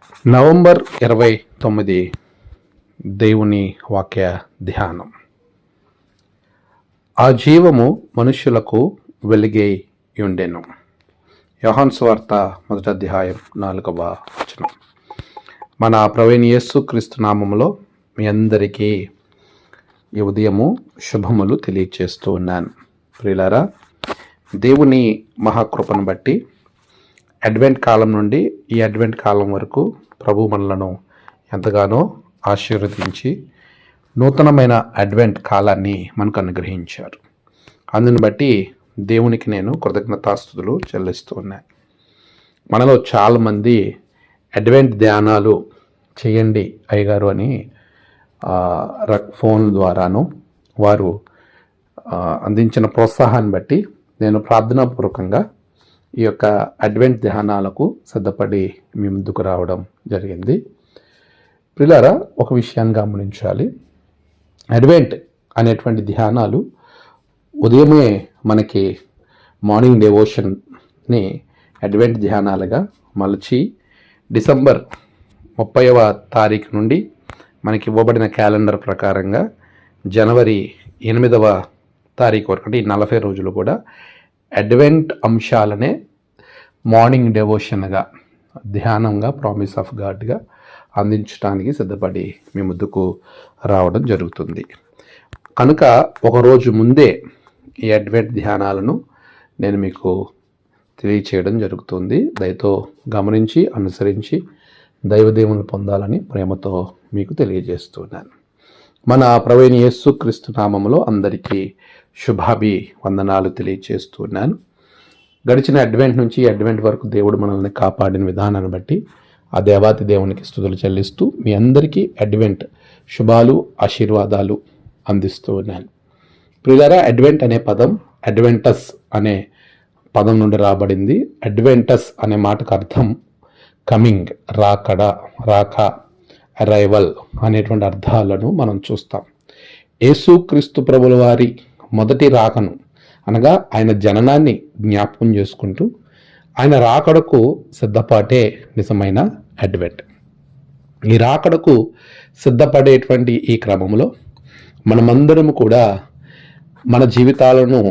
November 29 దేవుని వాక్య ధ్యానం. ఆ జీవము మనుష్యులకు వెలుగై ఉండెను. యోహాను సువార్త 1వ అధ్యాయం 4వ వచనం. మన ప్రభువైన యేసుక్రీస్తు నామములో మీ అందరికీ ఈ ఉదయము శుభములు తెలియచేస్తూ ఉన్నాను. ప్రియులారా, దేవుని మహాకృపను బట్టి అడ్వెంట్ కాలం నుండి ఈ అడ్వెంట్ కాలం వరకు ప్రభు మనలను ఎంతగానో ఆశీర్వదించి నూతనమైన అడ్వెంట్ కాలాన్ని మనకు అనుగ్రహించారు. అందుని బట్టి దేవునికి నేను కృతజ్ఞతాస్తుతులు చెల్లిస్తూ ఉన్నాను. మనలో చాలామంది అడ్వెంట్ ధ్యానాలు చేయండి అయ్యగారు అని ఫోన్ ద్వారాను వారు అందించిన ప్రోత్సాహాన్ని బట్టి నేను ప్రార్థనాపూర్వకంగా ఈ యొక్క అడ్వెంట్ ధ్యానాలకు సిద్ధపడి మీ ముందుకు రావడం జరిగింది. ప్రియులారా, ఒక విషయాన్ని గమనించాలి. అడ్వెంట్ అనేటువంటి ధ్యానాలు ఉదయమే మనకి మార్నింగ్ డెవోషన్ని అడ్వెంట్ ధ్యానాలుగా మలచి డిసెంబర్ 30వ తారీఖు నుండి మనకి ఇవ్వబడిన క్యాలెండర్ ప్రకారంగా జనవరి 8వ తారీఖు వరకు, అంటే ఈ 40 రోజులు కూడా అడ్వెంట్ అంశాలనే మార్నింగ్ డెవోషన్గా, ధ్యానంగా, ప్రామిస్ ఆఫ్ గాడ్గా అందించడానికి సిద్ధపడి మీ ముందుకు రావడం జరుగుతుంది. కనుక ఒకరోజు ముందే ఈ అడ్వెంట్ ధ్యానాలను నేను మీకు తెలియచేయడం జరుగుతుంది. దయతో గమనించి అనుసరించి దైవదేవుని పొందాలని ప్రేమతో మీకు తెలియజేస్తున్నాను. మన ప్రభువైన యేసుక్రీస్తు నామములో అందరికీ శుభాభివందనాలు తెలియజేస్తున్నాను. గడిచిన అడ్వెంట్ నుంచి అడ్వెంట్ వరకు దేవుడు మనల్ని కాపాడిన విధానాన్ని బట్టి ఆ దేవాతి దేవునికి స్తుతులు చెల్లిస్తూ మీ అందరికీ అడ్వెంట్ శుభాలు, ఆశీర్వాదాలు అందిస్తూ ఉన్నాను. ప్రియులారా, అడ్వెంట్ అనే పదం అడ్వెంటస్ అనే పదం నుండి రాబడింది. అడ్వెంటస్ అనే మాటకు అర్థం కమింగ్, రాకడ, రాక, అరైవల్ అనేటువంటి అర్థాలను మనం చూస్తాం. యేసుక్రీస్తు ప్రభుల వారి మొదటి రాకను అనగా ఆయన జననాన్ని జ్ఞాపకం చేసుకుంటూ ఆయన రాకడకు సిద్ధపాటే నిజమైన అడ్వెంట్. ఈ రాకడకు సిద్ధపడేటువంటి ఈ క్రమంలో మనమందరము కూడా మన జీవితాలను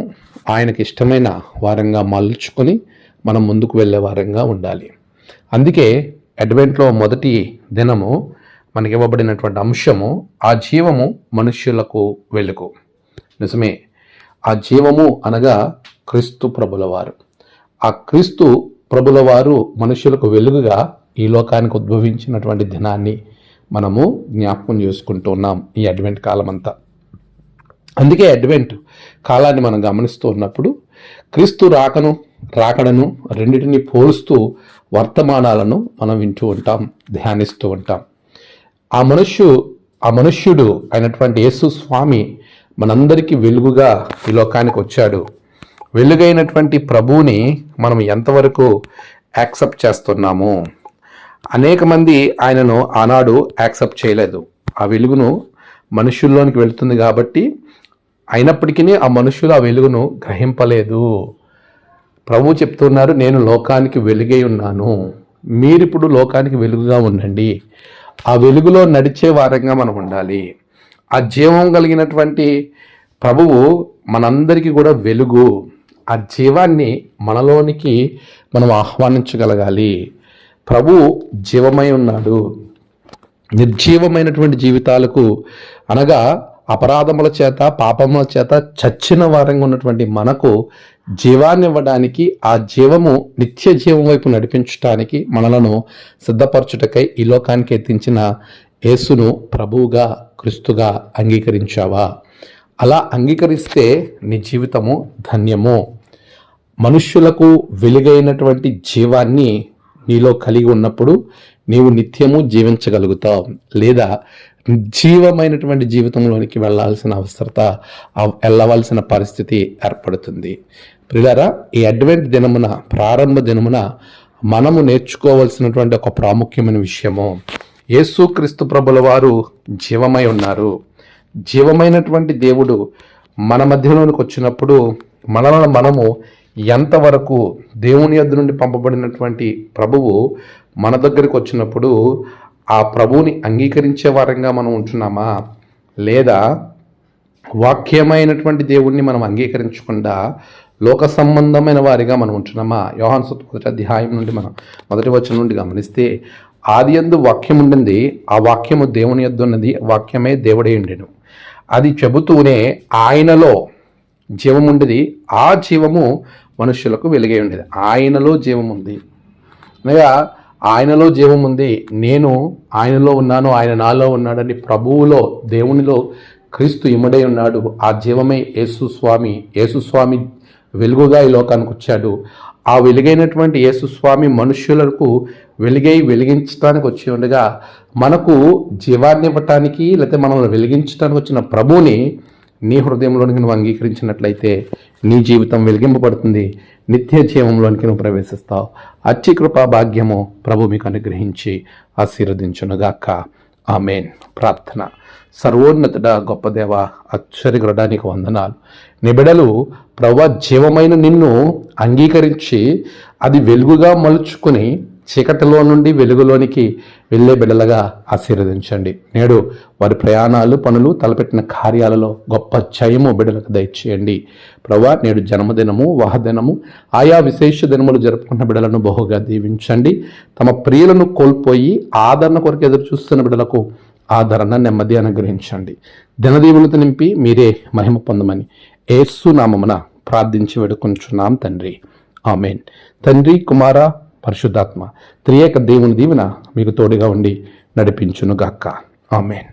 ఆయనకి ఇష్టమైన వారంగా మలుచుకొని మనం ముందుకు వెళ్ళే వారంగా ఉండాలి. అందుకే అడ్వెంట్లో మొదటి దినము మనకి ఇవ్వబడినటువంటి అంశము ఆ జీవము మనుష్యులకు వెలుగు. నిజమే, ఆ జీవము అనగా క్రీస్తు ప్రభులవారు. ఆ క్రీస్తు ప్రభులవారు మనుష్యులకు వెలుగుగా ఈ లోకానికి ఉద్భవించినటువంటి దినాన్ని మనము జ్ఞాపకం చేసుకుంటూ ఉన్నాం ఈ అడ్వెంట్ కాలం అంతా. అందుకే అడ్వెంట్ కాలాన్ని మనం గమనిస్తూ ఉన్నప్పుడు క్రీస్తు రాకడను రెండింటిని పోలుస్తూ వర్తమానాలను మనం వింటూ ఉంటాం, ధ్యానిస్తూ ఉంటాం. ఆ మనుష్యుడు అయినటువంటి యేసు స్వామి మనందరికీ వెలుగుగా ఈ లోకానికి వచ్చాడు. వెలుగైనటువంటి ప్రభువుని మనం ఎంతవరకు యాక్సెప్ట్ చేస్తున్నాము? అనేక మంది ఆయనను ఆనాడు యాక్సెప్ట్ చేయలేదు. ఆ వెలుగును మనుషుల్లోనికి వెళుతుంది కాబట్టి, అయినప్పటికీ ఆ మనుషులు ఆ వెలుగును గ్రహింపలేదు. ప్రభు చెప్తున్నారు, నేను లోకానికి వెలుగై ఉన్నాను, మీరిప్పుడు లోకానికి వెలుగుగా ఉండండి. ఆ వెలుగులో నడిచే వారంగా మనం ఉండాలి. ఆ జీవం కలిగినటువంటి ప్రభువు మనందరికీ కూడా వెలుగు. ఆ జీవాన్ని మనలోనికి మనం ఆహ్వానించగలగాలి. ప్రభు జీవమై ఉన్నాడు. నిర్జీవమైనటువంటి జీవితాలకు అనగా అపరాధముల చేత, పాపముల చేత చచ్చిన వారంగా ఉన్నటువంటి మనకు జీవాన్ని ఇవ్వడానికి, ఆ జీవము నిత్య జీవం వైపు నడిపించడానికి, మనలను సిద్ధపరచుటకై ఈ లోకానికి ఎత్తించిన యేసును ప్రభువుగా, క్రీస్తుగా అంగీకరించావా? అలా అంగీకరిస్తే నీ జీవితము ధన్యము. మనుష్యులకు వెలుగైనటువంటి జీవాన్ని నీలో కలిగి ఉన్నప్పుడు నీవు నిత్యము జీవించగలుగుతావు. లేదా నిర్జీవమైనటువంటి జీవితంలోనికి వెళ్ళవలసిన పరిస్థితి ఏర్పడుతుంది. ప్రియులారా, ఈ అడ్వెంట్ దినమున, ప్రారంభ దినమున మనము నేర్చుకోవాల్సినటువంటి ఒక ప్రాముఖ్యమైన విషయము, యేసుక్రీస్తు ప్రభుల వారు జీవమై ఉన్నారు. జీవమైనటువంటి దేవుడు మన మధ్యలోనికి వచ్చినప్పుడు మనము ఎంతవరకు దేవుని యొద్ద నుండి పంపబడినటువంటి ప్రభువు మన దగ్గరికి వచ్చినప్పుడు ఆ ప్రభువుని అంగీకరించే వారంగా మనం ఉంటున్నామా, లేదా వాక్యమైనటువంటి దేవుణ్ణి మనం అంగీకరించకుండా లోక సంబంధమైన వారిగా మనం ఉంటున్నామా? యోహాను సువార్త 1వ అధ్యాయం నుండి మనం 1వ వచనం నుండి గమనిస్తే, ఆది యందు వాక్యం ఉండింది, ఆ వాక్యము దేవుని యొద్ద ఉన్నది, వాక్యమే దేవుడే ఉండెను. అది చెబుతూనే ఆయనలో జీవం ఉండేది, ఆ జీవము మనుష్యులకు వెలుగై ఉండేది. ఆయనలో జీవం ఉంది అనగా ఆయనలో జీవం ఉంది, నేను ఆయనలో ఉన్నాను, ఆయన నాలో ఉన్నాడని ప్రభువులో దేవునిలో క్రీస్తు ఇమ్మడై ఉన్నాడు. ఆ జీవమే యేసుస్వామి వెలుగుగా ఈ లోకానికి వచ్చాడు. ఆ వెలుగైనటువంటి యేసుస్వామి మనుష్యులకు వెలిగించడానికి వచ్చి ఉండగా, మనకు జీవాన్ని ఇవ్వటానికి లేకపోతే మనల్ని వెలిగించడానికి వచ్చిన ప్రభువుని నీ హృదయంలోనికి నువ్వు అంగీకరించినట్లయితే నీ జీవితం వెలిగింపబడుతుంది, నిత్య జీవంలోనికి నువ్వు ప్రవేశిస్తావు. అచ్చి కృపా భాగ్యము ప్రభు మీకు అనుగ్రహించి ఆశీర్వదించునుగాక. ఆమేన్. ప్రార్థన. సర్వోన్నతుడ గొప్ప దేవ, ఆశ్చర్యకరుడా, నీకు వందనాలు. నీ బిడ్డలు ప్రభువా జీవమైన నిన్ను అంగీకరించి అది వెలుగుగా మలుచుకుని చీకటిలో నుండి వెలుగులోనికి వెళ్ళే బిడ్డలుగా ఆశీర్వదించండి. నేడు వారి ప్రయాణాలు, పనులు, తలపెట్టిన కార్యాలలో గొప్ప జయము బిడ్డలకు దయచేయండి. ప్రభువా నేడు జన్మదినము, వాహదినము, ఆయా విశేష దినములు జరుపుకున్న బిడ్డలను బహుగా దీవించండి. తమ ప్రియులను కోల్పోయి ఆదరణ కొరకు ఎదురు చూస్తున్న బిడ్డలకు ఆదరణ, నెమ్మది అనుగ్రహించండి. దినదీవులతో నింపి మీరే మహిమ పొందమని యేసు నామమున ప్రార్థించి వేడుకొంచున్నాం తండ్రి. ఆమేన్. తండ్రి, కుమార, పరిశుద్ధాత్మ త్రియేక దేవుని దీవెన మీకు తోడుగా ఉండి నడిపించునుగాక. ఆమేన్.